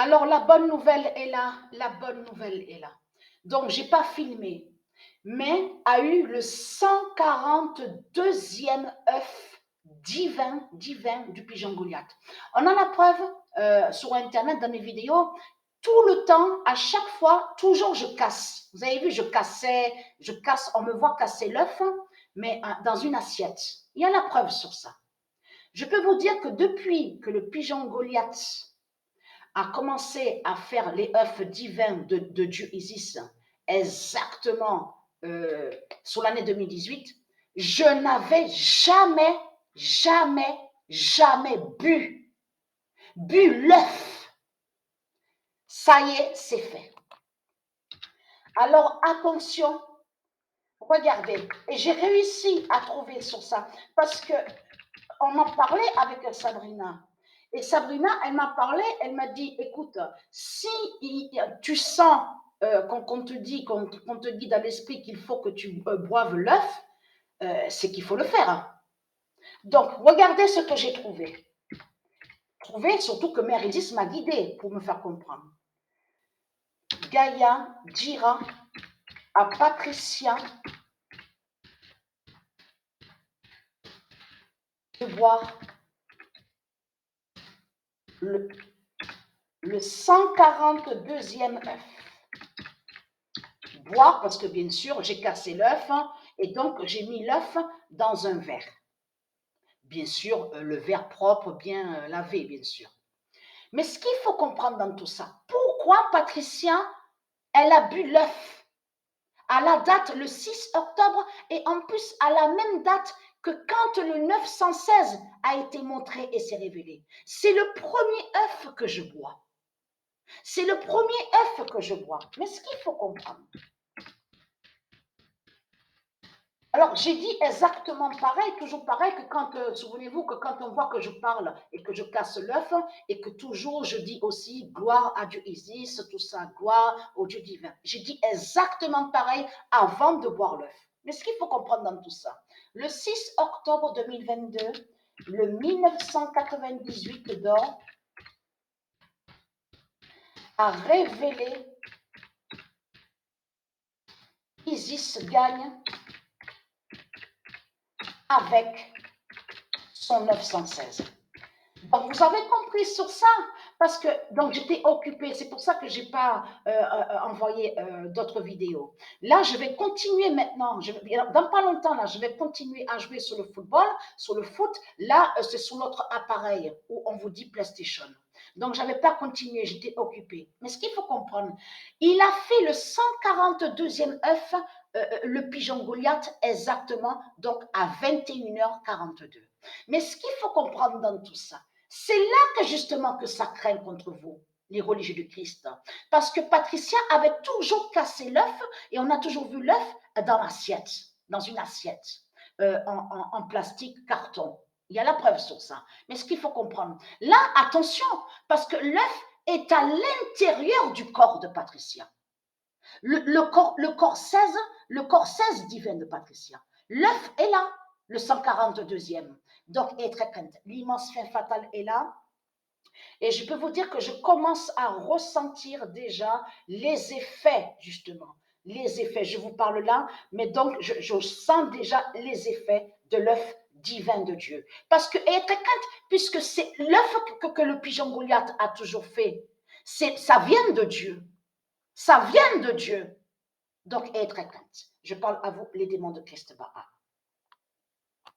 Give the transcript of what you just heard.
Alors, la bonne nouvelle est là, la bonne nouvelle est là. Donc, j'ai pas filmé, mais a eu le 142e œuf divin du pigeon Goliath. On a la preuve sur Internet, dans mes vidéos, tout le temps, à chaque fois, toujours je casse. Vous avez vu, je casse, on me voit casser l'œuf, mais dans une assiette. Il y a la preuve sur ça. Je peux vous dire que depuis que le pigeon Goliath a commencé à faire les œufs divins de Dieu Isis exactement sur l'année 2018, je n'avais jamais bu l'œuf. Ça y est, c'est fait. Alors attention, regardez, et j'ai réussi à trouver sur ça, parce que on en parlait avec Sabrina. Et Sabrina, elle m'a parlé, elle m'a dit, écoute, si tu sens qu'on te dit dans l'esprit qu'il faut que tu boives l'œuf, c'est qu'il faut le faire. Donc, regardez ce que j'ai trouvé. Surtout que Mère Isis m'a guidée pour me faire comprendre. Gaïa dira à Patricia de boire le 142e œuf. Boire parce que bien sûr, j'ai cassé l'œuf et donc j'ai mis l'œuf dans un verre. Bien sûr, le verre propre, bien lavé, bien sûr. Mais ce qu'il faut comprendre dans tout ça, pourquoi Patricia, elle a bu l'œuf à la date le 6 octobre et en plus à la même date que quand le 916 a été montré et s'est révélé. C'est le premier œuf que je bois. C'est le premier œuf que je bois. Mais ce qu'il faut comprendre. Alors, j'ai dit exactement pareil, toujours pareil que quand, souvenez-vous que quand on voit que je parle et que je casse l'œuf et que toujours je dis aussi gloire à Dieu Isis, tout ça, gloire au Dieu divin. J'ai dit exactement pareil avant de boire l'œuf. Mais ce qu'il faut comprendre dans tout ça, le 6 octobre 2022, le 1998 d'or a révélé Isis gagne avec son 916. Donc, vous avez compris sur ça, parce que donc j'étais occupée, c'est pour ça que je n'ai pas envoyé d'autres vidéos. Là, je vais continuer maintenant, dans pas longtemps, là, je vais continuer à jouer sur le football, sur le foot. Là, c'est sur notre appareil où on vous dit PlayStation. Donc, je n'avais pas continué, j'étais occupée. Mais ce qu'il faut comprendre, il a fait le 142e œuf, le pigeon Goliath, exactement, donc à 21h42. Mais ce qu'il faut comprendre dans tout ça, c'est là que justement que ça craint contre vous, les religieux du Christ. Parce que Patricia avait toujours cassé l'œuf et on a toujours vu l'œuf dans l'assiette, dans une assiette en plastique, carton. Il y a la preuve sur ça. Mais ce qu'il faut comprendre, là, attention, parce que l'œuf est à l'intérieur du corps de Patricia. Le corps 16 divin de Patricia. L'œuf est là, le 142e. Donc, est très crainte. L'immense fin fatale est là. Et je peux vous dire que je commence à ressentir déjà les effets, justement. Les effets, je vous parle là, mais donc je sens déjà les effets de l'œuf divin de Dieu. Parce que, et très crainte, puisque c'est l'œuf que le pigeon Goliath a toujours fait, ça vient de Dieu. Ça vient de Dieu. Donc, être crainte. Je parle à vous, les démons de Christ Baha.